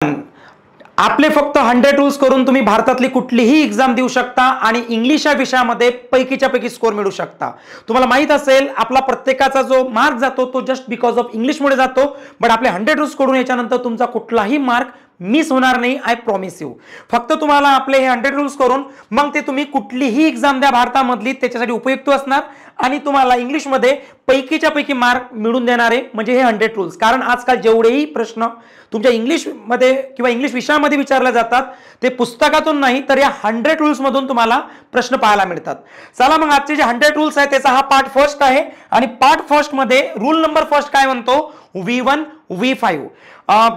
आपले फक्त 100 रूल्स करून तुम्ही भारतातली कुठलीही एग्जाम देऊ शकता आणि इंग्लिश या विषयामध्ये पैकीच्या पैकी स्कोर मिळवू शकता। तुम्हाला माहित असेल आपला प्रत्येकाचा जो मार्क जातो तो जस्ट बिकॉज ऑफ इंग्लिश मुळे जातो, बट आपले 100 रूल्स करून याच्यानंतर तुमचा कुठलाही मार्क मिस होणार नाही, आय प्रॉमिस यू। फक्त तुम्हाला आपले हे 100 रूल्स करून मग ते तुम्ही कुठलीही एग्जाम द्या भारतामधली त्याच्यासाठी उपयुक्त असणार आणि तुम्हाला इंग्लिश मध्ये पैकीच्या पैकी मार्क मिळवून देणारे म्हणजे हे 100 रूल्स। कारण आजकाल जेवढेही प्रश्न तुमच्या इंग्लिश मध्ये किंवा इंग्लिश विषयामध्ये विचारले जातात ते पुस्तकातून नाही तर या 100 रूल्स मधून तुम्हाला प्रश्न पाहायला मिळतात। चला मग आजचे जे 100 रूल्स आहेत त्याचा हा पार्ट फर्स्ट आहे आणि पार्ट फर्स्ट मध्ये रूल नंबर फर्स्ट काय म्हणतो, V1 V5।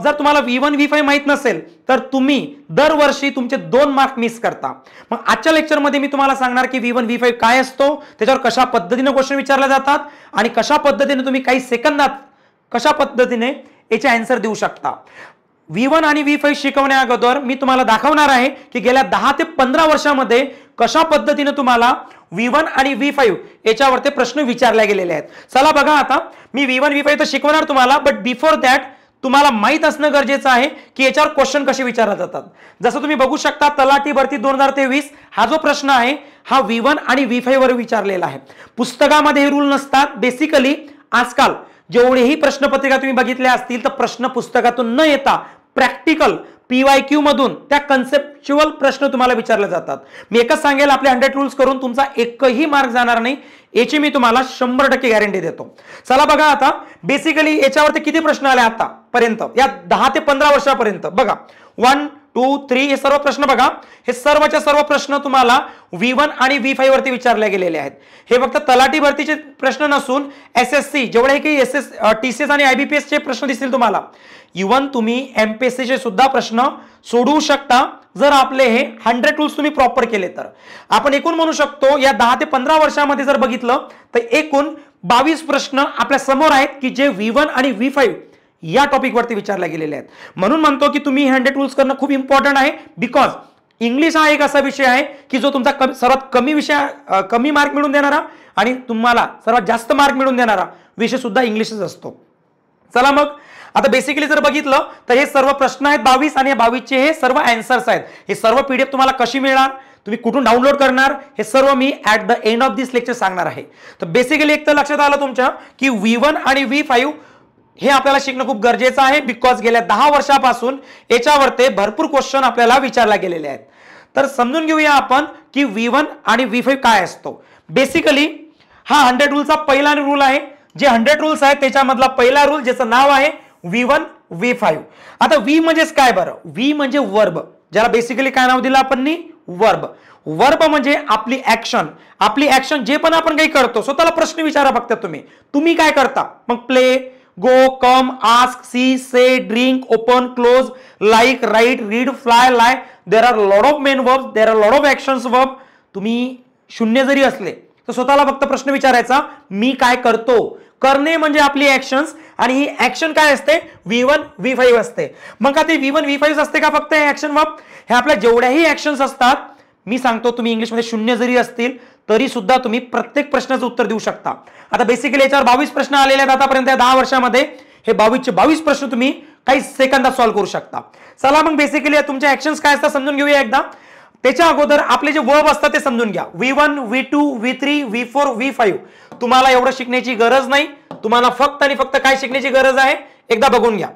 जर तुम्हाला V1 V5 माहित नसेल तर तुम्ही दरवर्षी तुमचे 2 मार्क मिस करता। मग आजच्या लेक्चर मध्ये मी तुम्हाला सांगणार की V1 V5 काय असतो, त्याच्यावर कशा पद्धतीने क्वेश्चन विचारले जातात आणि कशा पद्धतीने तुम्ही काही सेकंदात कशा पद्धतीने याचे आन्सर देऊ शकता। V1 आणि V5 शिकवण्या अगोदर मी तुम्हाला दाखवणार आहे की गेल्या 10 ते 15 वर्षांमध्ये कशा पद्धतीने तुम्हाला V1 आणि V5 याच्यावरती प्रश्न विचारले गेलेले आहेत। चला बघा, आता मी V1 V5 तर शिकवणार तुम्हाला, बट बिफोर दॅट तुम्हाला माहित असणं गरजेचं आहे की याच्यावर क्वेश्चन कसे विचारले जातात। जसं तुम्ही बघू शकता तलाठी भरती 2023 हा जो प्रश्न आहे हा V1 आणि V5 वर विचारलेला आहे। पुस्तकामध्ये हे रूल नसतात। बेसिकली आजकाल जेवढेही प्रश्नपत्रिका तुम्ही बघितल्या असतील तर प्रश्न पुस्तकातून न येता प्रॅक्टिकल PYQ मधून त्या कन्सेप्च्युअल प्रश्न तुम्हाला विचारले जातात। मी एकच सांगेल आपले 100 रूल्स करून तुमचा एकही मार्क जाणार नाही याची मी तुम्हाला 100% गॅरंटी देतो। चला बघा, आता बेसिकली याच्यावरती किती प्रश्न आले आतापर्यंत या 10 ते 15 वर्षापर्यंत बघा, 1 2 3 हे सर्व प्रश्न बघा, हे सर्वच्या सर्व प्रश्न तुम्हाला V1 आणि V5 वरती विचारले गेलेले आहेत। हे फक्त तलाठी भरतीचे प्रश्न नसून SSC जेवढे काही TCS आणि IBPS चे प्रश्न दिसतील तुम्हाला, इवन तुम्ही MPSC चे सुद्धा प्रश्न सोडवू शकता जर आपले हे 100 रूल्स तुम्ही प्रॉपर केले तर। आपण एकूण म्हणू शकतो या 10 ते 15 वर्षांमध्ये जर बघितलं तर एकूण 22 प्रश्न आपल्या समोर आहेत की जे V1 आणि V5 या टॉपिक वरती विचारले गेलेले आहेत। म्हणून म्हणतो की तुम्ही 100 रूल्स करणं खूप इम्पॉर्टंट आहे, बिकॉज इंग्लिश हा एक असा विषय आहे की जो तुमचा सर्वात कमी मार्क मिळवून देणारा आणि तुम्हाला सर्वात जास्त मार्क मिळवून देणारा विषय सुद्धा इंग्लिशच असतो। चला मग, आता बेसिकली जर बघितलं तर हे सर्व प्रश्न आहेत 22 आणि 22 चे हे सर्व आन्सर्स आहेत। हे सर्व PDF तुम्हाला कशी मिळणार, तुम्ही कुठून डाउनलोड करणार, हे सर्व मी at the end of this lecture सांगणार आहे। तर बेसिकली एक तर लक्षात आलं तुमच्या की V1 आणि V5 हे आपल्याला शिकणं खूप गरजेचं आहे, बिकॉज गेल्या 10 वर्षापासून याच्यावरती भरपूर क्वेश्चन आपल्याला विचारले गेलेले आहेत। तर समजून घेऊया आपण की V1 आणि V5 काय असतो। बेसिकली हा 100 रूलचा पहिला रूल आहे। जे 100 रूल्स आहेत त्याच्यामधला पहिला रूल ज्याचं नाव आहे V1 V5। आता V म्हणजेच काय बरं, V म्हणजे वर्ब, ज्याला बेसिकली काय नाव दिलं आपण, वर्ब। वर्ब म्हणजे आपली ऍक्शन जे पण आपण काही करतो, स्वतःला प्रश्न विचारा फक्त तुम्ही काय करता, मग play, go, come, ask, see, say, drink, open, close, like, write, read, fly, lie, there are lot of main verbs, there are lot of actions verb. तुम्ही शून्य जरी असले तर स्वतःला फक्त प्रश्न विचारायचा, मी काय करतो। करणे म्हणजे आपली ऍक्शन्स आणि ही ऍक्शन काय असते, V1 V5 असते। मग का ते V1 V5 असते का फक्त हे ऍक्शन वर्ब, हे आपल्या जेवढ्याही ऍक्शन्स असतात, मी सांगतो तुम्ही इंग्लिशमध्ये शून्य जरी असतील तरी सुद्धा तुम्ही प्रत्येक प्रश्नाचं उत्तर देऊ शकता। आता बेसिकली याच्यावर 22 प्रश्न आलेले आहेत आतापर्यंत या 10 वर्षांमध्ये, हे 22 चे 22 प्रश्न तुम्ही काही सेकंदात सॉल्व्ह करू शकता। चला मग बेसिकली तुमचे ऍक्शन्स काय असतात समजून घेऊया एकदा। त्याच्या अगोदर आपले जे वर्ब असतात ते समजून घ्या, V1 V2 V3 V4 V5। तुम्हाला एवढं शिकण्याची गरज नाही, तुम्हाला फक्त आणि फक्त काय शिकण्याची गरज आहे एकदा बघून घ्या।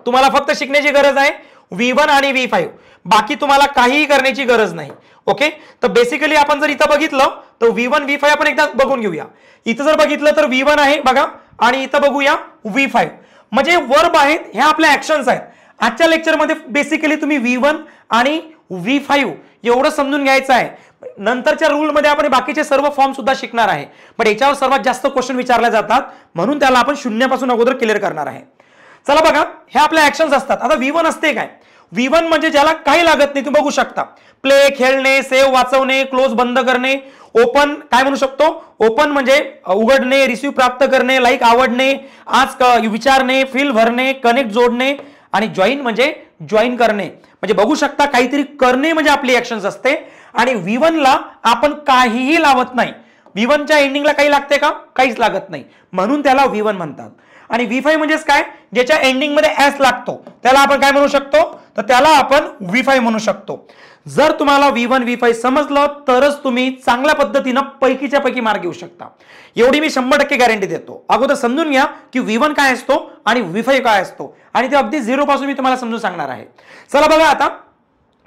तुम्हाला फक्त शिकण्याची गरज आहे V1 आणि V5, बाकी तुम्हाला काहीही करण्याची गरज नाही। ओके, तर बेसिकली आपण जर इथं बघितलं तर V1 V5 आपण एकदा बघून घेऊया। इथं जर बघितलं तर V1 आहे बघा आणि इथं बघूया V5, म्हणजे वर्ब आहेत, ह्या आपल्या ऍक्शन्स आहेत। आजच्या लेक्चरमध्ये बेसिकली तुम्ही V1 आणि V5 एवढं समजून घ्यायचं आहे। नंतरच्या रूल मध्ये आपण बाकीचे सर्व फॉर्म सुद्धा शिकणार आहे, पण याच्यावर सर्वात जास्त क्वेश्चन विचारले जातात म्हणून त्याला आपण शून्यापासून अगोदर क्लिअर करणार आहे। चला बघा, हे आपले ऍक्शन्स असतात। आता V1 असते काय, V1 म्हणजे ज्याला काही लागत नाही, तुम्ही बघू शकता, प्ले खेळणे, सेव्ह वाचवणे, क्लोज बंद करणे, ओपन काय म्हणू शकतो, ओपन म्हणजे उघडणे, रिसीव्ह प्राप्त करणे, लाईक आवडणे, आस्क विचारणे, फील भरणे, कनेक्ट जोडणे आणि जॉईन म्हणजे जॉईन करणे। म्हणजे बघू शकता काहीतरी करणे म्हणजे आपली ऍक्शन्स असते आणि V1 ला आपण काहीही लावत नाही। V1 च्या एंडिंगला काही लागते का, काहीच लागत नाही, म्हणून त्याला V1 म्हणतात। आणि V5 म्हणजेच काय, ज्याच्या एंडिंग मध्ये एस लागतो त्याला आपण काय म्हणू शकतो, तर त्याला आपण V5 म्हणू शकतो. जर तुम्हाला V1 V5 समजलं तरच तुम्ही चांगल्या पद्धतीनं पैकीच्या पैकी मार्क घेऊ शकता. एवढी मी 100% गॅरंटी देतो. अगोदर समजून घ्या की V1 काय असतो आणि V5 काय असतो, आणि ते अगदी 0 पासून मी तुम्हाला समजून सांगणार आहे. चला बघा, आता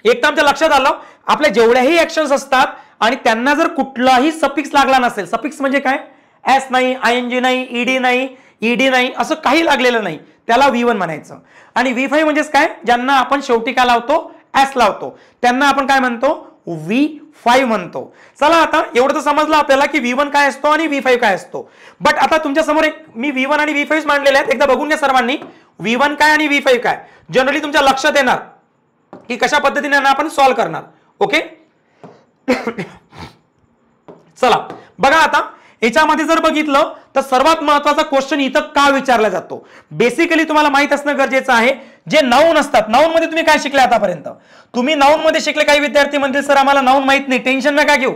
एकदा आमच्या लक्षात आलं आपल्या जेवढ्याही ऍक्शन्स असतात आणि त्यांना जर कुठलाही सफिक्स लागला नसेल, सफिक्स म्हणजे काय, एस नाही, ING नाही, ED नाही, ED नाही, असं काही लागलेलं नाही, त्याला V1 म्हणायचं. आणि V5 म्हणजेच काय, ज्यांना आपण शेवटी काय लावतो, एस लावतो, त्यांना आपण काय म्हणतो, V5 म्हणतो. चला आता एवढं तर समजलं आपल्याला की V1 काय असतो आणि V5 काय असतो. बट आता तुमच्या समोर एक मी V1 आणि V5 मांडलेले आहेत, एकदा बघून घ्या सर्वांनी. V1 काय आणि V5 काय जनरली तुमच्या लक्षात येणार की कशा पद्धतीने आपण सॉल्व्ह करणार. ओके चला बघा, आता याच्यामध्ये जर बघितलं तर सर्वात महत्वाचा क्वेश्चन इथं का विचारला जातो. बेसिकली तुम्हाला माहित असणं गरजेचं आहे, जे नाऊन असतात, नाऊन मध्ये तुम्ही काय शिकले आतापर्यंत, तुम्ही नाऊन मध्ये शिकले. काही विद्यार्थी म्हणतील सर आम्हाला नाऊन माहित नाही, टेन्शन नका घेऊ,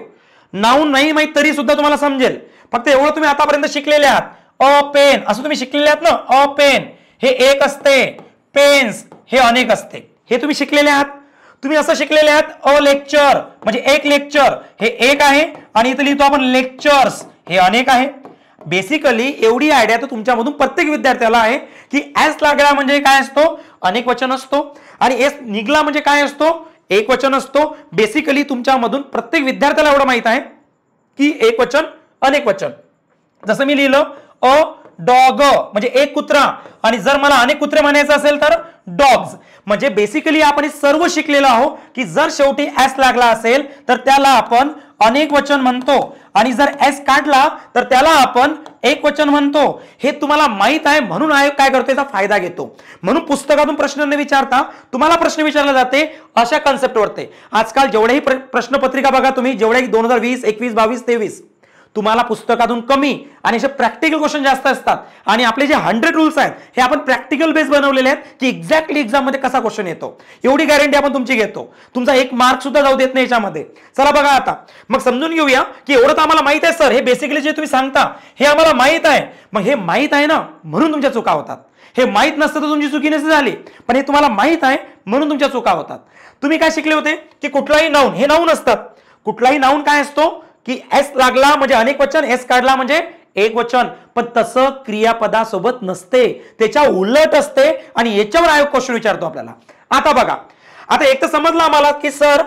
नाऊन नाही माहित तरी सुद्धा तुम्हाला समजेल. फक्त एवढं तुम्ही आतापर्यंत शिकलेले आहात, अ पेन असं तुम्ही शिकलेले आहात ना, अ पेन हे एक असते, पेन्स हे अनेक असते, हे तुम्ही शिकलेले आहात. तुम्ही असं शिकलेले आहात, अ लेक्चर म्हणजे एक लेक्चर हे एक आहे, आणि इथं लिहितो आपण लेक्चर्स हे अनेक आहे. बेसिकली एवढी आयडिया तर तुमच्यामधून प्रत्येक विद्यार्थ्याला आहे की एस लागला म्हणजे काय असतो, अनेक वचन असतो, आणि एस निघला म्हणजे काय असतो, एक वचन असतो. बेसिकली तुमच्यामधून प्रत्येक विद्यार्थ्याला एवढं माहित आहे की एक वचन, अनेक वचन. जसं मी लिहिलं अ डॉग म्हणजे एक कुत्रा, आणि जर मला अनेक कुत्रे म्हणायचं असेल तर डॉग्स. म्हणजे बेसिकली आपण हे सर्व शिकलेलो आहोत की जर शेवटी एस लागला असेल तर त्याला आपण अनेक वचन म्हणतो, आणि जर एस काढला तर त्याला आपण एक वचन म्हणतो. हे तुम्हाला माहित आहे, म्हणून आयोग काय करतो, याचा फायदा घेतो. म्हणून पुस्तकातून प्रश्न न विचारता तुम्हाला प्रश्न विचारला जाते अशा कन्सेप्टवरती. आजकाल जेवढेही प्रश्नपत्रिका बघा तुम्ही, जेवढे 2020, 21, 22, 23, तुम्हाला पुस्तकातून कमी आणि असे प्रॅक्टिकल क्वेश्चन जास्त असतात. आणि आपले जे 100 रूल्स आहेत हे आपण प्रॅक्टिकल बेस बनवलेले आहेत की एक्झॅक्टली एक्झाम मध्ये कसा क्वेश्चन येतो, एवढी गॅरंटी आपण तुमची घेतो. तुमचा एक मार्क सुद्धा जाऊ देत नाही याच्यामध्ये. चला बघा, आता मग समजून घेऊया की एवढं तर आम्हाला माहित आहे सर, हे बेसिकली जे तुम्ही सांगता हे आम्हाला माहित आहे. मग हे माहित आहे ना, म्हणून तुमच्या चुका होतात. हे माहित नसतं तर तुमची चुकी नसती झाली, पण हे तुम्हाला माहित आहे म्हणून तुमच्या चुका होतात. तुम्ही काय शिकले होते की कुठलाही नाऊन, हे नाऊन असतात, कुठलाही नाऊन काय असतो की एस लागला म्हणजे अनेक वचन, एस काढला म्हणजे एक वचन. पण तसं क्रियापदासोबत नसते, त्याच्या उलट असते, आणि याच्यावर आयोग क्वेश्चन विचारतो आपल्याला. आता बघा, आता एक तर समजलं आम्हाला की सर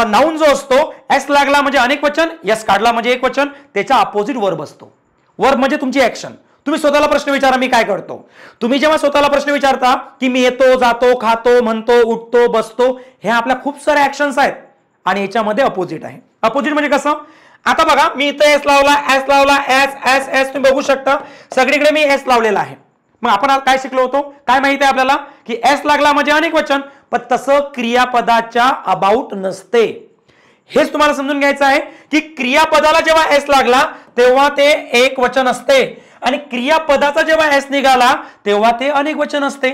नाऊन जो असतो एस लागला म्हणजे अनेक वचन, एस काढला म्हणजे एक वचन, त्याच्या अपोजिट वर्ब असतो. वर्ब म्हणजे तुमची ऍक्शन. तुम्ही स्वतःला प्रश्न विचारा, मी काय करतो. तुम्ही जेव्हा स्वतःला प्रश्न विचारता की मी येतो, जातो, खातो, म्हणतो, उठतो, बसतो, हे आपल्या खूप सारे ऍक्शन्स आहेत, आणि याच्यामध्ये अपोजिट आहे. अपोजिट म्हणजे कसं, आता बघा मी इथे एस लावला, एस लावला, एस एस एस, तुम्ही बघू शकता सगळीकडे मी एस लावलेला आहे. मग आपण काय शिकलो होतो, काय माहिती आहे आपल्याला की एस लागला म्हणजे अनेक वचन, पण तसं क्रियापदाच्या अबाउट नसते. हेच तुम्हाला समजून घ्यायचं आहे की क्रियापदाला जेव्हा एस लागला तेव्हा ते एक वचन असते, आणि क्रियापदाचा जेव्हा एस निघाला तेव्हा ते अनेक वचन असते.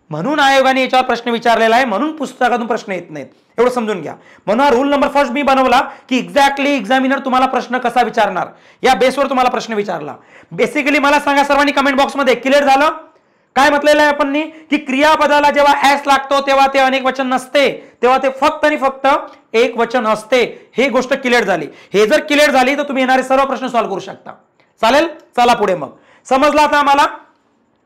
म्हणून आयोगाने याच्यावर प्रश्न विचारलेला आहे, म्हणून पुस्तकातून प्रश्न येत नाहीत, एवढं समजून घ्या. म्हणून हा रूल नंबर फर्स्ट मी बनवला की एक्झॅक्टली एक्झामिनर तुम्हाला प्रश्न कसा विचारणार या बेसवर तुम्हाला प्रश्न विचारला. बेसिकली मला सांगा सर्वांनी कमेंट बॉक्समध्ये, क्लिअर झालं काय म्हटलेलं आहे आपण की क्रियापदाला जेव्हा एस लागतो तेव्हा ते अनेक वचन नसते, तेव्हा ते फक्त आणि फक्त एक वचन असते. ही गोष्ट क्लिअर झाली. हे जर क्लिअर झाली तर तुम्ही येणारे सर्व प्रश्न सॉल्व्ह करू शकता. चालेल, चला पुढे. मग समजलं आता आम्हाला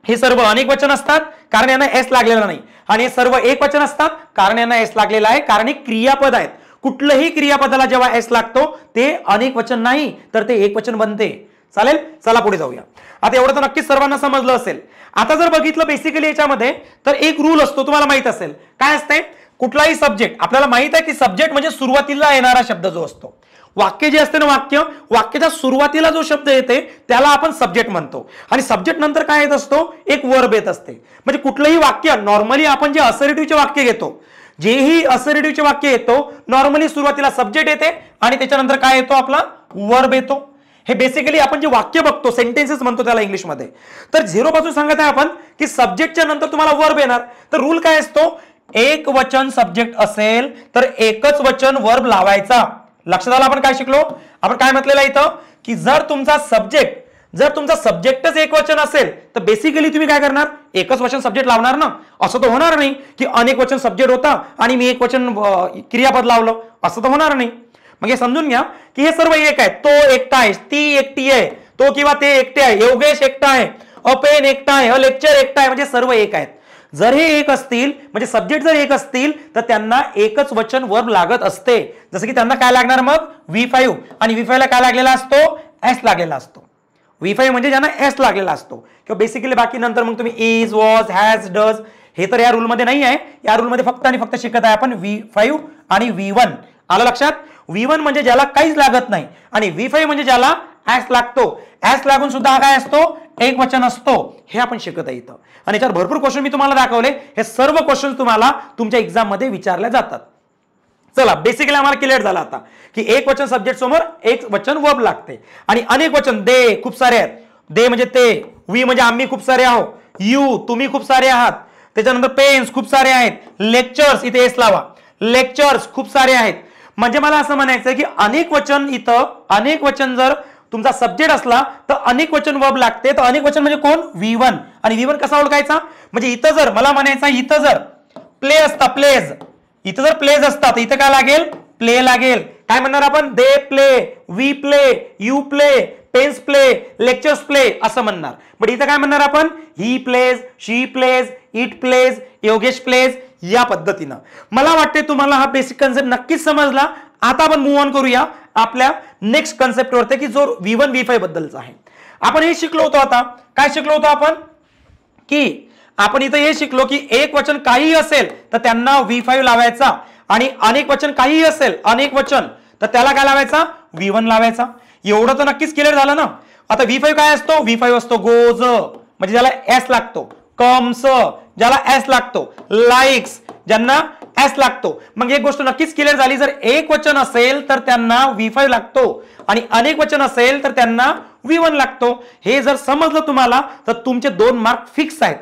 हे सर्व अनेक वचन असतात कारण यांना एस लागलेला नाही, आणि हे सर्व एक वचन असतात कारण यांना एस लागलेला आहे, कारण हे क्रियापद आहेत. कुठल्याही क्रियापदाला जेव्हा एस लागतो ते अनेक वचन नाही तर ते एक वचन बनते. चालेल, चला पुढे जाऊया. आता एवढं तर नक्कीच सर्वांना समजलं असेल. आता जर बघितलं बेसिकली याच्यामध्ये तर एक रूल असतो, तुम्हाला माहित असेल काय असते. कुठलाही सब्जेक्ट, आपल्याला माहित आहे की सब्जेक्ट म्हणजे सुरुवातीला येणारा शब्द जो असतो. वाक्य जे असते ना, वाक्याच्या सुरुवातीला जो शब्द येते त्याला आपण सब्जेक्ट म्हणतो, आणि सब्जेक्ट नंतर काय येत असतो, एक वर्ब येत असते. म्हणजे कुठलंही वाक्य नॉर्मली आपण जे असर्टिव्हचे वाक्य घेतो, जेही असर्टिव्हचे वाक्य येतो नॉर्मली सुरुवातीला सब्जेक्ट येते आणि त्याच्यानंतर काय येतो, आपला वर्ब येतो. हे बेसिकली आपण जे वाक्य बघतो सेंटेन्सेस म्हणतो त्याला इंग्लिशमध्ये. तर 0 पासून सांगत आहे आपण की सब्जेक्टच्या नंतर तुम्हाला वर्ब येणार. तर रूल काय असतो, एक वचन सब्जेक्ट असेल तर एकच वचन वर्ब लावायचा. लक्षात आलं आपण काय शिकलो. आपण काय म्हटलेलं इथं की जर तुमचा सब्जेक्ट जर तुमचा सब्जेक्टच एक वचन असेल तर बेसिकली तुम्ही काय करणार, एकच वचन सब्जेक्ट लावणार ना. असं तर होणार नाही की अनेक वचन सब्जेक्ट होता आणि मी एक वचन क्रियापद लावलं, असं तर होणार नाही. मग हे समजून घ्या की हे सर्व एक आहे. तो एकटा आहे, ती एकटी आहे, तो किंवा ते एकटे आहे, योगेश एकटा आहे, पेन एकटा आहे, लेक्चर एकटा आहे, म्हणजे सर्व एक आहेत. जर हे एक असतील म्हणजे सब्जेक्ट जर एक असतील तर त्यांना एकच वचन वर्ब लागत असते. जसं की त्यांना काय लागणार मग V5, आणि V5 ला काय लागलेला असतो, S लागलेला असतो. V5 म्हणजे ज्यांना S लागलेला असतो. किंवा बेसिकली बाकी नंतर मग तुम्ही इज, वॉज, हॅज, डज हे तर या रूलमध्ये नाही आहे. या रूलमध्ये फक्त आणि फक्त शिकत आहे आपण V5 आणि V1. आलं लक्षात. V1 म्हणजे ज्याला काहीच लागत नाही आणि V5 म्हणजे ज्याला S लागतो. S लागून सुद्धा काय असतो, एक वचन असतो. हे आपण शिकत आहे इथं. आणि याच्यावर भरपूर क्वेश्चन मी तुम्हाला दाखवले. हे सर्व क्वेश्चन तुम्हाला तुमच्या एक्झाम मध्ये विचारले जातात. चला बेसिकली आम्हाला क्लिअर झालं आता की एक वचन सब्जेक्ट समोर एक वचन वर्ब लागते. आणि अनेक वचन दे खूप सारे आहेत. दे म्हणजे ते, वी म्हणजे आम्ही खूप सारे आहोत, यू तुम्ही खूप सारे आहात, त्याच्यानंतर पेन्स खूप सारे आहेत, लेक्चर्स इथे एस लावा, लेक्चर्स खूप सारे आहेत. म्हणजे मला असं म्हणायचं की अनेक वचन, इथं अनेक वचन जर तुमचा सब्जेक्ट असला तर अनेक वचन वर्ब लागते. तर अनेक वचन म्हणजे कोण, V1. आणि V1 कसा ओळखायचा, म्हणजे इथं जर मला म्हणायचं इथं जर प्ले असता, प्लेज, इथं जर प्लेज असतात इथं काय लागेल, प्ले लागेल. काय म्हणणार आपण, they play, we play, you play, pens play, lectures play असं म्हणणार. बट इथं काय म्हणणार आपण, he plays, she plays, it plays, Yogesh plays, या पद्धतीनं. मला वाटते तुम्हाला हा बेसिक कन्सेप्ट नक्कीच समजला. आता आपण मूव्ह ऑन करूया आपल्या नेक्स्ट कन्सेप्ट वरती की जो V1 V5 बद्दलचा आहे. आपण हे शिकलो होतो. आता काय शिकलो होतो आपण, की आपण इथं हे शिकलो की एक वचन काहीही असेल तर त्यांना V5 लावायचा, आणि अनेक वचन काहीही असेल अनेक वचन तर त्याला काय लावायचा, V1 लावायचा. एवढं तर नक्कीच क्लिअर झालं ना. आता V5 काय असतो, V5 असतो गोज म्हणजे ज्याला S लागतो, कम्स ज्याला S लागतो, लाईक्स ज्यांना S लागतो. मग एक गोष्ट नक्कीच क्लिअर झाली, जर एक वचन असेल तर त्यांना V5 लागतो आणि अनेक वचन असेल तर त्यांना V1 लागतो. हे जर समजलं तुम्हाला तर तुमचे 2 मार्क फिक्स आहेत.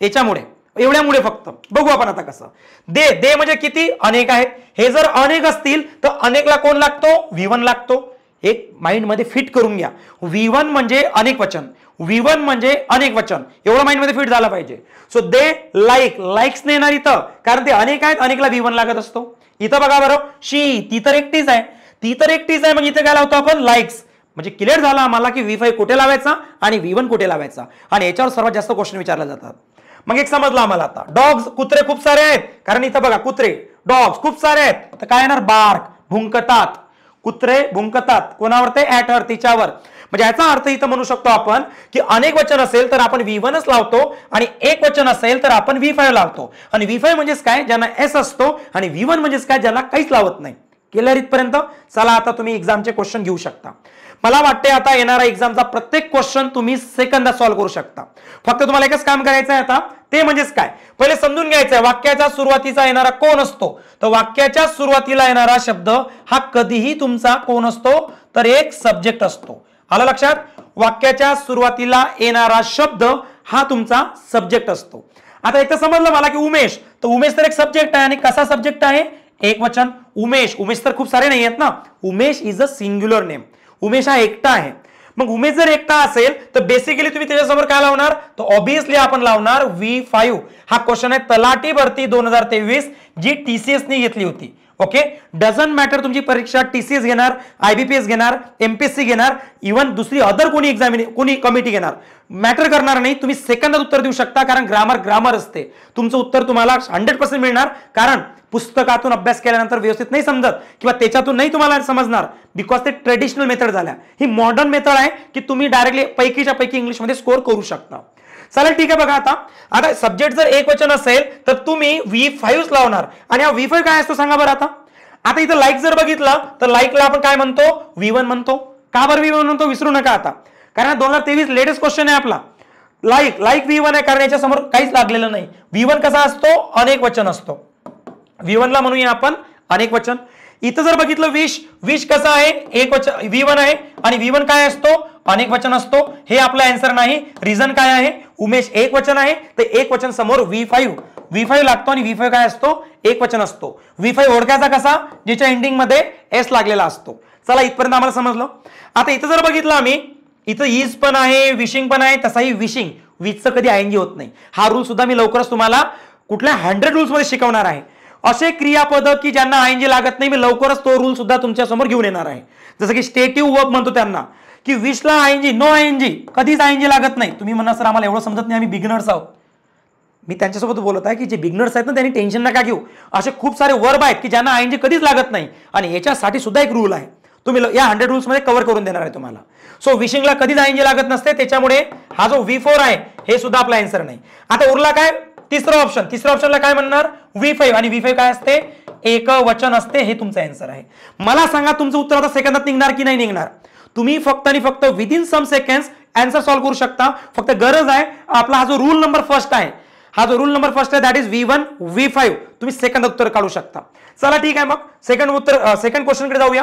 याच्यामुळे एवढ्यामुळे फक्त बघू आपण आता कसं. दे, दे म्हणजे किती, अनेक आहेत. हे जर अनेक असतील तर अनेकला कोण लागतो, V1 लागतो. एक माइंड मध्ये फिट करून घ्या, V1 म्हणजे अनेक वचन, V1 म्हणजे अनेक वचन, एवढं माइंड मध्ये फिट झालं पाहिजे. सो दे लाईक, लाईक्स नाही येणार इथं कारण ते अनेक आहेत, अनेकला V1 लागत असतो. इथं बघा बरं, शी ती तर एकटीच आहे, ती तर एकटीच आहे, मग इथे काय लावतो आपण, लाईक्स. म्हणजे क्लिअर झालं आम्हाला की V5 कुठे लावायचा आणि V1 कुठे लावायचा. आणि याच्यावर सर्वात जास्त क्वेश्चन विचारले जातात. मग एक समजलं आम्हाला आता. डॉग्स, कुत्रे खूप सारे आहेत, कारण इथं बघा कुत्रे, डॉग्स खूप सारे आहेत, तर काय येणार, बार्क, भुंकतात. कुत्रे भुंकतात कोणावर, ते ऍट हर, तिच्यावर. म्हणजे याचा अर्थ इथं म्हणू शकतो आपण की अनेक वचन असेल तर आपण V1च लावतो आणि एक वचन असेल तर आपण V5 लावतो. आणि V5 म्हणजेच काय, ज्यांना S असतो, आणि V1 म्हणजेच काय, ज्याला काहीच लावत नाही. क्लिअर इथपर्यंत. चला आता तुम्ही एक्झामचे क्वेश्चन घेऊ शकता. मला वाटते आता येणारा एक्झामचा प्रत्येक क्वेश्चन तुम्ही सेकंदात सॉल्व्ह करू शकता. फक्त तुम्हाला एकच काम करायचं आहे आता, ते म्हणजेच काय, पहिले समजून घ्यायचं आहे वाक्याच्या सुरुवातीचा येणारा कोण असतो. तर वाक्याच्या सुरुवातीला येणारा शब्द हा कधीही तुमचा कोण असतो, तर एक सब्जेक्ट असतो. आलं लक्षात. वाक्याच्या सुरुवातीला येणारा शब्द हा तुमचा सब्जेक्ट असतो. आता एक तर समजलं मला की उमेश, तर उमेश तर एक सब्जेक्ट आहे, आणि कसा सब्जेक्ट आहे, एक वचन. उमेश, उमेश तर खूप सारे नाही आहेत ना, Umesh is a singular name, Umesh हा एकटा आहे. मग उमेश जर एकटा असेल तर बेसिकली तुम्ही त्याच्यासमोर काय लावणार, तर ऑब्विसली आपण लावणार V5. हा क्वेश्चन आहे तलाठी भरती 2023 जी TCS ने घेतली होती. ओके, डझंट मॅटर तुमची परीक्षा TCS घेणार, IBPS घेणार, MPSC घेणार, इव्हन दुसरी अदर कोणी एक्झाम कोणी कमिटी घेणार, मॅटर करणार नाही. तुम्ही सेकंदात उत्तर देऊ शकता कारण ग्रामर असते. तुमचं उत्तर तुम्हाला 100% मिळणार, कारण पुस्तकातून अभ्यास केल्यानंतर व्यवस्थित नाही समजत किंवा त्याच्यातून नाही तुम्हाला समजणार, बिकॉज ते ट्रेडिशनल मेथड झाल्या. ही मॉडर्न मेथड आहे की तुम्ही डायरेक्टली पैकीच्या पैकी इंग्लिशमध्ये स्कोर करू शकता. चालेल, ठीक आहे. बघा आता सब्जेक्ट जर एक वचन असेल तर तुम्ही V5 लावणार. आणि हा V5 काय असतो सांगा बरं. आता इथं लाईक जर बघितलं तर लाईकला आपण काय म्हणतो, V1 म्हणतो. का बरं V1 म्हणतो विसरू नका आता, कारण 2023 लेटेस्ट क्वेश्चन आहे आपला. लाईक V1 आहे कारण याच्या समोर काहीच लागलेलं नाही. V1 कसा असतो, अनेक वचन असतो. V1 ला म्हणूया आपण अनेक वचन. इथं जर बघितलं विश कसा आहे, एक वचन V1 आहे, आणि V1 काय असतो, अनेक वचन असतो. हे आपला आन्सर नाही. रिझन काय आहे, उमेश एक वचन आहे तर एक वचन समोर V5 लागतो, आणि V5 काय असतो, एक वचन असतो. V5 ओळखायचा कसा, ज्याच्या एंडिंग मध्ये S लागलेला असतो. चला इथपर्यंत आम्हाला समजलं. आता इथं जर बघितलं आम्ही इथं इज पण आहे, विशिंग पण आहे, तसाही विशिंग विचचं कधी आयएनजी होत नाही. हा रूल सुद्धा मी लवकरच तुम्हाला कुठल्या 100 रूल्स मध्ये शिकवणार आहे. असे क्रियापद की ज्यांना आयएनजी लागत नाही, मी लवकरच तो रूल सुद्धा तुमच्या समोर घेऊन येणार आहे. जसं की स्टेटिव्ह वर्ब म्हणतो त्यांना, की विशला आयएनजी, नो आयएनजी, कधीच आयएनजी लागत नाही. तुम्ही म्हणा सर आम्हाला एवढं समजत नाही, आम्ही बिगिनर्स आहोत. मी त्यांच्यासोबत बोलत आहे की जे बिगिनर्स आहेत ना त्यांनी टेन्शन नका घेऊ. असे खूप सारे वर्ब आहेत की ज्यांना आयएनजी कधीच लागत नाही आणि याच्यासाठी सुद्धा एक रूल आहे. तुम्ही या 100 रूल्स मध्ये कव्हर करून देणार आहे तुम्हाला. सो विशिंगला कधीच आयएनजी लागत नसते, त्याच्यामुळे हा जो V4 आहे हे सुद्धा आपला आन्सर नाही. आता उरला काय तिसरा ऑप्शन. तिसऱ्या ऑप्शनला काय म्हणणार V5 आणि V5 काय असते एकवचन असते. हे तुमचं आन्सर आहे. मला सांगा तुमचं उत्तर आता सेकंदात निघणार की नाही निघणार. तुम्ही फक्त आणि फक्त विदिन सम सेकंड्स आन्सर सॉल्व्ह करू शकता. फक्त गरज आहे आपला हा जो रूल नंबर फर्स्ट आहे, हा जो रूल नंबर फर्स्ट आहे दॅट इज V1 V5, तुम्ही सेकंद उत्तर काढू शकता. चला ठीक आहे, मग सेकंड क्वेश्चन कडे जाऊया.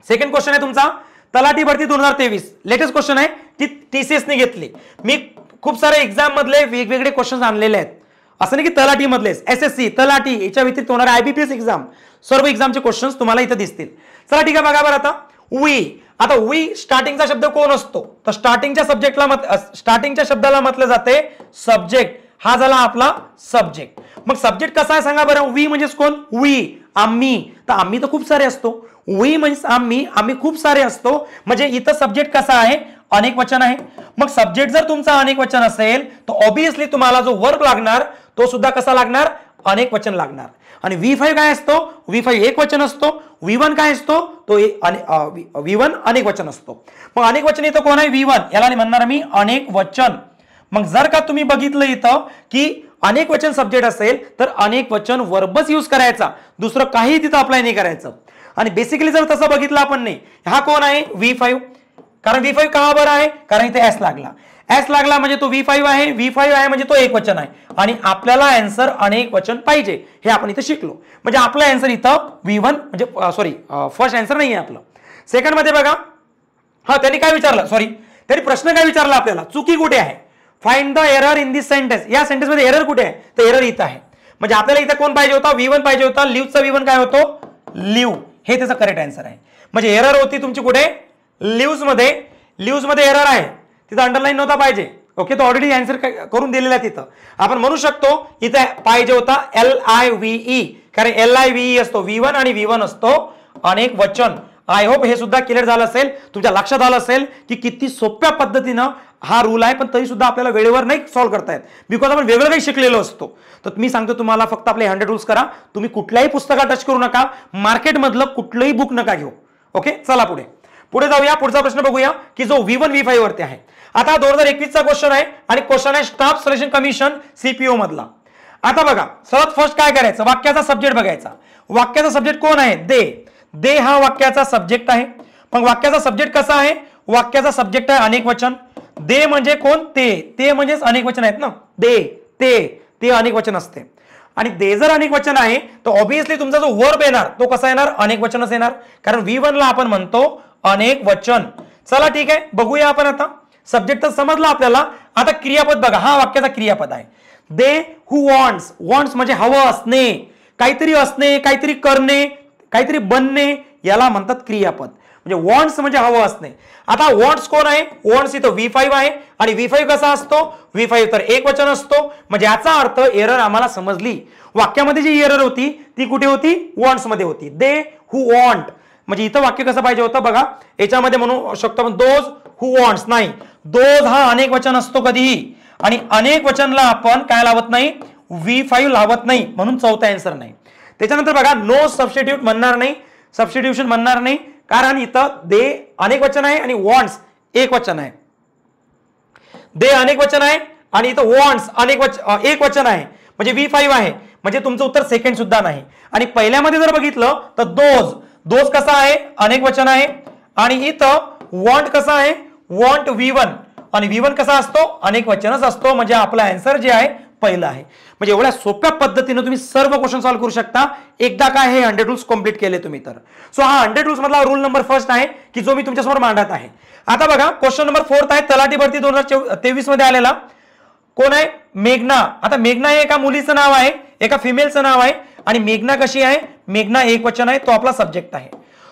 सेकंड क्वेश्चन आहे तुमचा तलाठी भरती 2023. लेटेस्ट क्वेश्चन आहे ती TCS ने घेतली. मी खूप सारे एक्झाम मधले वेगवेगळे क्वेश्चन आणलेले आहेत. असं नाही की तलाठी मधलेच, SSC तलाठी याच्या व्यतिरिक्त होणारे IBPS एक्झाम, सर्व एक्झामचे क्वेश्चन्स तुम्हाला इथे दिसतील. चला ठीक आहे, बघा बरं आता आता वी स्टार्टिंगचा शब्द कोण असतो, तर स्टार्टिंगच्या शब्दाला म्हटलं जाते सब्जेक्ट. हा झाला आपला सब्जेक्ट. मग सब्जेक्ट कसा आहे सांगा बरं. वी म्हणजेच कोण, वी आम्ही. तर आम्ही तर खूप सारे असतो. वी म्हणजे आम्ही खूप सारे असतो. म्हणजे इथं सब्जेक्ट कसा आहे, अनेक वचन आहे. मग सब्जेक्ट जर तुमचा अनेक वचन असेल तर ऑब्विसली तुम्हाला जो वर्ब लागणार तो सुद्धा कसा लागणार, अनेक वचन लागणार. आणि V5 काय असतो, V5 एक वचन असतो. V1 काय असतो, तो V1 अनेक वचन असतो. मग अनेक वचन इथं कोण आहे, V1, याला म्हणणार मी अनेक वचन. मग जर का तुम्ही बघितलं इथं की अनेक वचन सब्जेक्ट असेल तर अनेक वचन वर्बच यूज करायचा, दुसरं काही तिथं अप्लाय नाही करायचं. आणि बेसिकली जर तसं बघितलं आपण नाही, हा कोण आहे V5. कारण V5 का बरं आहे, कारण इथे S लागला. S लागला म्हणजे तो V5 आहे. V5 आहे म्हणजे तो एक वचन आहे. आणि आपल्याला आन्सर अनेक वचन पाहिजे, हे आपण इथे शिकलो. म्हणजे आपला आन्सर इथं V1 म्हणजे फर्स्ट आन्सर नाही आहे आपलं. सेकंड मध्ये बघा, हा त्यांनी काय विचारलं, त्यांनी प्रश्न काय विचारला आपल्याला, चुकी कुठे आहे, find the error in this sentence. या सेंटेन्स मध्ये एरर कुठे आहे, तर एरर इथं आहे. म्हणजे आपल्याला इथं कोण पाहिजे होता, V1 पाहिजे होता. लिव्हचा V1 काय होतो, लिव्ह, हे त्याचा करेक्ट आन्सर आहे. म्हणजे एरर होती तुमची कुठे, लिव्हज मध्ये एरर आहे, तिथं अंडरलाईन नव्हता पाहिजे. ओके, तो ऑलरेडी आन्सर करून दिलेला आहे. तिथं आपण म्हणू शकतो इथे पाहिजे होता LIVE, कारण LIVE असतो V1 आणि V1 असतो अनेक वचन. आय होप हे सुद्धा क्लिअर झालं असेल, तुमच्या लक्षात आलं असेल की किती सोप्या पद्धतीनं हा रूल आहे. पण तरी सुद्धा आपल्याला वेळेवर नाही सॉल्व्ह करता येत, बिकॉज आपण वेगळं काही शिकलेलो असतो. तर मी सांगतो तुम्हाला फक्त आपले 100 रूल्स करा. तुम्ही कुठल्याही पुस्तकात टच करू नका, मार्केटमधलं कुठलंही बुक नका घेऊ. ओके, चला पुढे जाऊया. पुढचा प्रश्न बघूया की जो V1 V5 वरती आहे. आता 2021 चा क्वेश्चन आहे आणि क्वेश्चन आहे स्टाफ सिलेक्शन कमिशन CPO मधला. आता बघा, सर्वात फर्स्ट काय करायचं, वाक्याचा सब्जेक्ट बघायचा. वाक्याचा सब्जेक्ट कोण आहे, दे हा वाक्याचा सब्जेक्ट आहे. मग वाक्याचा सब्जेक्ट कसा आहे, वाक्याचा सब्जेक्ट आहे अनेक वचन. दे म्हणजे कोण, ते म्हणजेच अनेक वचन आहेत ना. ते अनेक वचन असते. आणि दे जर अनेक वचन आहे तर ऑब्विसली तुमचा जो वर्ब येणार तो कसा येणार, अनेक वचनच येणार. कारण V1 ला आपण म्हणतो अनेक वचन. चला ठीक आहे, बघूया आपण. आता सब्जेक्ट तर समजला आपल्याला. आता क्रियापद बघा, हा वाक्याचा क्रियापद आहे. दे हू वॉन्ट्स म्हणजे हवं असणे, काहीतरी करणे, काहीतरी बनणे, याला म्हणतात क्रियापद. म्हणजे वॉन्ट्स म्हणजे हवं असणे. आता वॉन्ट्स कोण आहे, वॉन्ट्स इथं V5 आहे. आणि V5 कसा असतो, V5 तर एक वचन असतो. म्हणजे याचा अर्थ एरर आम्हाला समजली. वाक्यामध्ये जी एरर होती ती कुठे होती, वॉन्ट्स मध्ये होती. दे हू वॉन्ट, म्हणजे इथं वाक्य कसं पाहिजे होतं बघा, याच्यामध्ये म्हणू शकतो आपण दोज हू वॉन्ट्स. नाही, दोज हा अनेक वचन असतो कधीही, आणि अनेक वचनला आपण काय लावत नाही, V5 लावत नाही, म्हणून चौथा आन्सर नाही. त्याच्यानंतर बघा, नो सबस्टिट्यूट म्हणणार नाही, सबस्टिट्यूशन म्हणणार नाही, कारण इथं दे अनेक वचन आहे आणि वॉन्ट्स एक वचन आहे. दे अनेक वचन आहे आणि इथं वॉन्ट्स एक वचन आहे, म्हणजे V5 आहे. म्हणजे तुमचं उत्तर सेकंड सुद्धा नाही. आणि पहिल्यामध्ये जर बघितलं तर दोज कसा आहे, अनेक वचन आहे. आणि इथं वॉन्ट कसा आहे, वॉन्ट V1, आणि V1 कसा असतो, अनेक वचनच असतो. म्हणजे आपला आन्सर जे आहे पहिलं आहे. म्हणजे एवढ्या सोप्या पद्धतीने तुम्ही सर्व क्वेश्चन सॉल्व्ह करू शकता एकदा काय हे 100 रूल्स कंप्लीट केले तुम्ही तर. सो हा 100 रूल्स मधला रूल नंबर फर्स्ट आहे की जो मी तुमच्यासमोर मांडत आहे. आता बघा, क्वेश्चन नंबर 4 आहे तलाठी भरती 2023 मध्ये आलेला. कोण आहे, मेघना. आता मेघना हे एका मुलीचं नाव आहे, एका फिमेलचं नाव आहे. आणि मेघना कशी आहे, मेघना एक वचन आहे, तो आपला सब्जेक्ट आहे.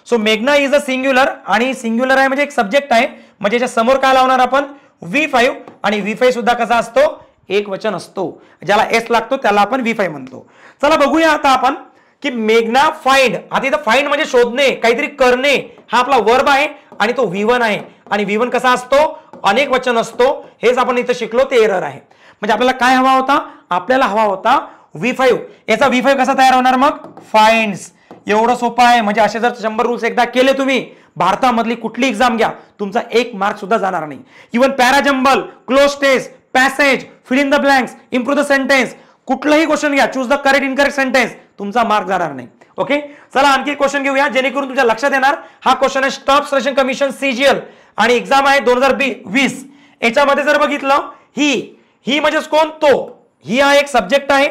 सो मेघना इज अ सिंग्युलर, आणि सिंग्युलर आहे म्हणजे एक सब्जेक्ट आहे. म्हणजे याच्या समोर काय लावणार आपण V5 आणि V5 सुद्धा कसा असतो एक वचन असतो, ज्याला S लागतो त्याला आपण V5 म्हणतो. चला बघूया आता आपण की मेघना फाइंड. आता इथं फाइंड म्हणजे शोधणे, काहीतरी करणे, हा आपला वर्ब आहे आणि तो V1 आहे. आणि V1 कसा असतो अनेक वचन असतो, हेच आपण इथं शिकलो, ते एरर आहे. म्हणजे आपल्याला काय हवा होता, आपल्याला हवा होता V5. याचा V5 कसा तयार होणार मग फाइंड्स. एवढं सोपं आहे. म्हणजे असे जर 100 रूल्स एकदा केले तुम्ही, भारतामधली कुठली एक्झाम घ्या तुमचा एक मार्क सुद्धा जाणार नाही. Even parajumble, cloze test, passage, fill in the blanks, improve the sentence, कुठलाही क्वेश्चन घ्या, choose the correct incorrect sentence, तुमचा मार्क जाणार नाही. ओके, चला आणखी एक क्वेश्चन घेऊया जेणेकरून तुमच्या लक्षात येणार. हा क्वेश्चन आहे स्टाफ सिलेक्शन कमिशन CGL आणि एक्झाम आहे 2020. याच्यामध्ये जर बघितलं ही म्हणजे कोण, तो, ही हा एक सब्जेक्ट आहे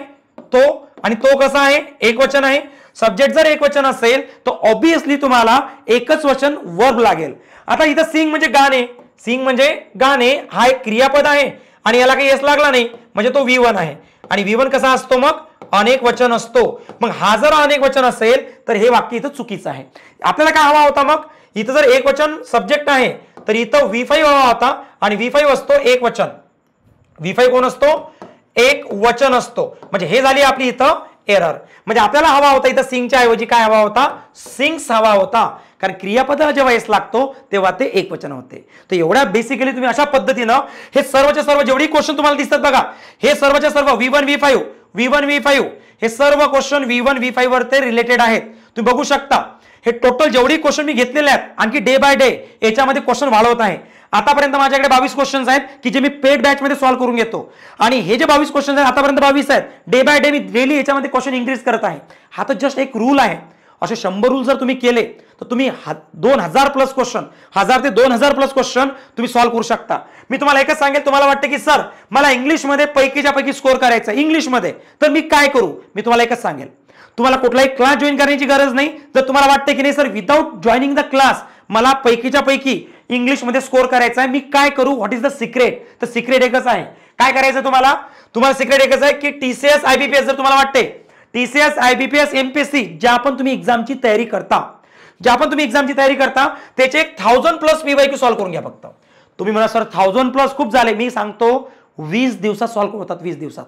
तो, आणि तो कसा आहे एक वचन आहे. सब्जेक्ट जर एक वचन असेल तर ऑब्विसली तुम्हाला एकच वचन वर्ब लागेल. आता इथं सिंग म्हणजे गाणे, सिंग म्हणजे गाणे हा एक क्रियापद आहे आणि याला काही एस लागला नाही म्हणजे तो V1 आहे. आणि V1 कसा असतो मग अनेक वचन असतो. मग हा जर अनेक वचन असेल तर हे वाक्य इथं चुकीचं आहे. आपल्याला काय हवा होता, मग इथं जर एक वचन सब्जेक्ट आहे तर इथं V5 हवा होता आणि V5 असतो एक वचन. V5 कोण असतो एक वचन असतो. म्हणजे हे झाली आपली इथं एरर. म्हणजे आपल्याला हवा होता इथं सिंगच्या ऐवजी काय हवा होता, सिंग्स हवा होता, कारण क्रियापदाला जेव्हा एस लागतो तेव्हा ते एक वचन होते. तर एवढ्या बेसिकली तुम्ही अशा पद्धतीनं हे सर्वच्या सर्व जेवढी क्वेश्चन तुम्हाला दिसतात बघा, हे सर्वच्या सर्व V1 V5 हे सर्व क्वेश्चन V1 V5 वर ते रिलेटेड आहेत. तुम्ही बघू शकता हे टोटल जेवढी क्वेश्चन मी घेतलेले आहेत, आणखी डे बाय डे याच्यामध्ये क्वेश्चन वाढवत आहे. आतापर्यंत माझ्याकडे 22 क्वेश्चन्स आहेत की जे मी पेड बॅच मध्ये सॉल्व्ह करून घेतो, आणि हे जे 22 क्वेश्चन्स आहेत आतापर्यंत 22 आहेत, day by day me daily याच्यामध्ये क्वेश्चन इन्क्रीज करत आहे. हा तर जस्ट एक रूल आहे. असे 100 रूल जर तुम्ही केले तर तुम्ही 2000 प्लस क्वेश्चन, 1000 ते 2000 प्लस क्वेश्चन तुम्ही सॉल्व्ह करू शकता. मी तुम्हाला एकच सांगेल, तुम्हाला वाटतं की सर मला इंग्लिशमध्ये पैकीच्या पैकी स्कोअर करायचा इंग्लिशमध्ये, तर मी काय करू, मी तुम्हाला एकच सांगेल, तुम्हाला कुठलाही क्लास जॉईन करण्याची गरज नाही. जर तुम्हाला वाटते की नाही sir without joining the class मला पैकीच्या पैकी इंग्लिशमध्ये स्कोअर करायचा आहे, मी काय करू, व्हॉट इज द सिक्रेट. तर सिक्रेट एकच आहे. काय करायचं तुम्हाला सिक्रेट एकच आहे की TCS IBPS जर तुम्हाला वाटते TCS IBPS MPSC ज्या पण तुम्ही एक्झामची तयारी करता, त्याचे एक 1000 प्लस PYQ सॉल्व्ह करून घ्या फक्त. तुम्ही म्हणा सर 1000 प्लस खूप झाले, मी सांगतो 20 दिवसात सॉल्व्ह होतात. 20 दिवसात,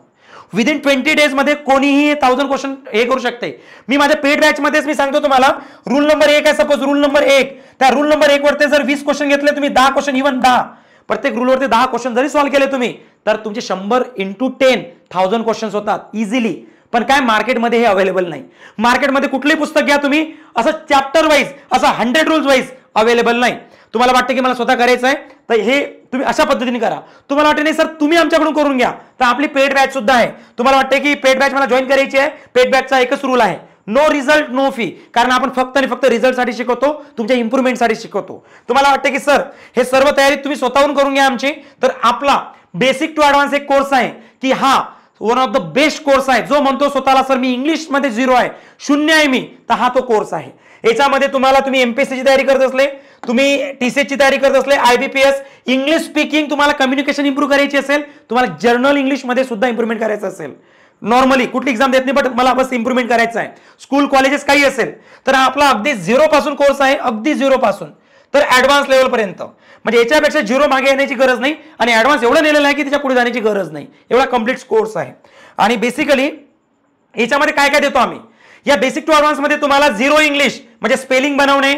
विदिन 20 डेज मध्ये कोणीही 1000 क्वेश्चन हे करू शकते. मी माझ्या पेड बॅच मध्येच मी सांगतो तुम्हाला, रूल नंबर 1 आहे, सपोज रूल नंबर 1, त्या रूल नंबर 1 वरती जर 20 क्वेश्चन घेतले तुम्ही, 10 क्वेश्चन, इव्हन 10 प्रत्येक रूल वरती 10 क्वेश्चन जरी सॉल्व्ह केले तुम्ही, तर तुमचे 100 × 10 1000 क्वेश्चन्स होतात इझिली. पण काय मार्केटमध्ये हे अवेलेबल नाही. मार्केटमध्ये कुठलेही पुस्तक घ्या तुम्ही, असं चॅप्टर वाईज, असं 100 रूल्स वाईज अवेलेबल नाही. तुम्हाला वाटतं की मला स्वतः करायचं आहे तर हे तुम्ही अशा पद्धतीने करा. तुम्हाला वाटतं नाही सर तुम्ही आमच्याकडून करून घ्या, तर आपली पेड बॅच सुद्धा आहे. तुम्हाला वाटतं की पेड बॅच मला जॉईन करायची आहे, पेड बॅचचा एकच रूल आहे, नो रिझल्ट नो फी. कारण आपण फक्त आणि फक्त रिझल्टसाठी शिकवतो, तुमच्या इम्प्रूव्हमेंटसाठी शिकवतो. तुम्हाला वाटतं की सर हे सर्व तयारी तुम्ही स्वतःहून करून घ्या आमची, तर आपला बेसिक टू ॲडव्हान्स एक कोर्स आहे की हा one of the best course आहे. जो म्हणतो स्वतःला सर मी इंग्लिश मध्ये 0 आहे, 0 आहे मी, तर हा तो कोर्स आहे. याच्यामध्ये तुम्ही MPSC ची तयारी करत असले, तुम्ही TCS ची तयारी करत असले, IBPS इंग्लिश स्पीकिंग, तुम्हाला कम्युनिकेशन इंप्रूव्ह करायची असेल, तुम्हाला जर्नल इंग्लिश मध्ये सुद्धा इम्प्रूव्हमेंट करायचं असेल, नॉर्मली कुठली एक्झाम देत नाही बट मला बस इम्प्रूव्हमेंट करायचं आहे, स्कूल कॉलेजेस काही असेल, तर आपला अगदी 0 पासून कोर्स आहे, अगदी 0 पासून तर ऍडव्हान्स लेवल पर्यंत. म्हणजे याच्यापेक्षा 0 मागे येण्याची गरज नाही आणि ऍडव्हान्स एवढं नेलेलं आहे की त्याच्या पुढे जाण्याची गरज नाही, एवढा कम्प्लीट कोर्स आहे. आणि बेसिकली याच्यामध्ये काय काय देतो आम्ही, या बेसिक टू ॲडव्हान्स मध्ये तुम्हाला 0 इंग्लिश म्हणजे स्पेलिंग बनवणे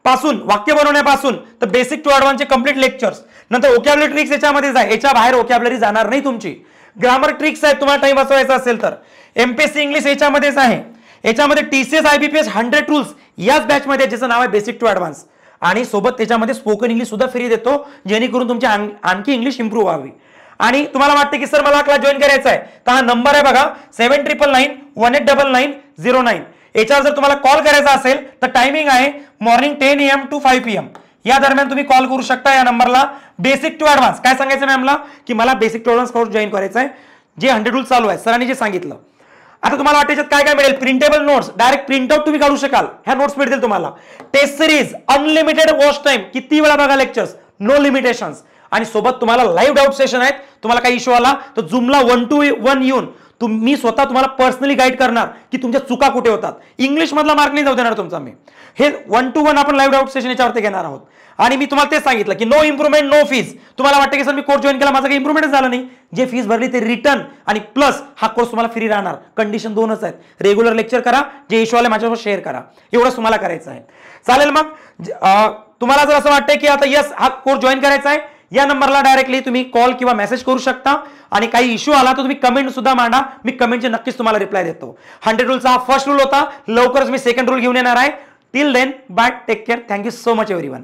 पासून, वाक्य बनवण्यापासून तर बेसिक टू ॲडव्हान्सचे कंप्लीट लेक्चर्स. नंतर व्होकॅब्युलरी ट्रिक्स याच्यामध्ये जाय, याच्या बाहेर व्होकॅब्युलरी जाणार नाही तुमची. ग्रामर ट्रिक्स आहेत, तुम्हाला टाइम वाचवायचा असेल तर MPSC इंग्लिश याच्यामध्येच आहे. याच्यामध्ये TCS IBPS 100 टूल्स याच बॅच मध्ये, ज्याचं नाव आहे बेसिक टू ॲडव्हान्स. आणि सोबत त्याच्यामध्ये स्पोकन इंग्लिश सुद्धा फ्री देतो, जेणेकरून तुमची आणखी इंग्लिश इंप्रूव्ह व्हावी. आणि तुम्हाला वाटते की सर मला क्लास जॉईन करायचा आहे, तर हा नंबर आहे बघा 7999189909. याच्यावर जर तुम्हाला कॉल करायचा असेल तर टायमिंग आहे मॉर्निंग 10 AM to 5 PM या दरम्यान तुम्ही कॉल करू शकता या नंबरला. बेसिक टू ॲडव्हान्स काय सांगायचं मॅमला की मला basic to advance course join करायचा आहे, जे 100 रूल्स चालू आहे, सरांनी जे सांगितलं. आता तुम्हाला वाटायच्यात काय काय मिळेल, प्रिंटेबल नोट्स, डायरेक्ट प्रिंटआउट तुम्ही काढू शकाल, ह्या नोट्स मिळतील तुम्हाला. Test series, unlimited watch time, किती वेळा बघा लेक्चर्स, नो लिमिटेशन्स. आणि सोबत तुम्हाला लाईव्ह डाऊट सेशन आहेत. तुम्हाला काही इश्यू आला तर झूमला 1 to 1 येऊन मी स्वतः तुम्हाला पर्सनली गाईड करणार की तुमच्या चुका कुठे होतात. इंग्लिश मधला मार्क नाही जाऊ देणार तुमचा मी. हे 1 to 1 आपण लाईव्ह डाऊट सेशन याच्यावरती घेणार आहोत. आणि मी तुम्हाला तेच सांगितलं की नो इम्प्रुव्हमेंट नो फीज. तुम्हाला वाटतं की सर मी कोर्स जॉईन केला माझं काही इम्प्रुव्हमेंट झालं नाही. जे फीस भरली ते रिटर्न आणि प्लस हा कोर्स तुम्हाला फ्री राहणार. कंडिशन दोनच आहेत, रेग्युलर लेक्चर करा, जे इश्यू आले माझ्यासोबत शेअर करा, एवढंच तुम्हाला करायचं आहे. चालेल मग. तुम्हाला जर असं वाटतंय की आता यस हा कोर्स जॉईन करायचा आहे, या नंबरला डायरेक्टली तुम्ही कॉल किंवा मेसेज करू शकता. आणि काही इश्यू आला तर तुम्ही कमेंट सुद्धा मांडा, मी कमेंटचे नक्कीच तुम्हाला रिप्लाय देतो. 100 रूलचा हा फर्स्ट रूल होता. लवकरच मी सेकंड रूल घेऊन येणार आहे. Till then bye, take care, thank you so much everyone.